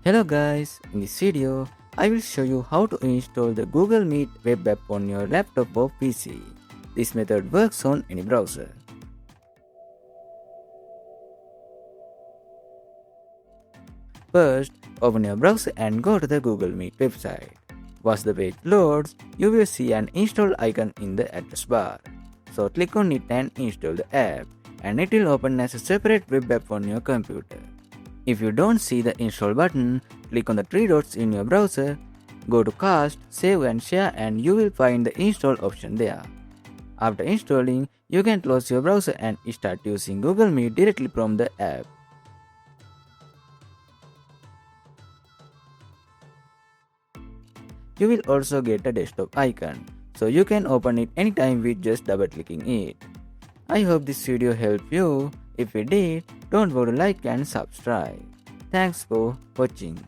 Hello guys, in this video, I will show you how to install the Google Meet web app on your laptop or PC. This method works on any browser. First, open your browser and go to the Google Meet website. Once the page loads, you will see an install icon in the address bar. So click on it and install the app, and it will open as a separate web app on your computer. If you don't see the install button, click on the three dots in your browser, go to Cast, Save and Share, and you will find the install option there. After installing, you can close your browser and start using Google Meet directly from the app. You will also get a desktop icon, so you can open it anytime with just double clicking it. I hope this video helped you. If it did, don't forget to like and subscribe. Thanks for watching.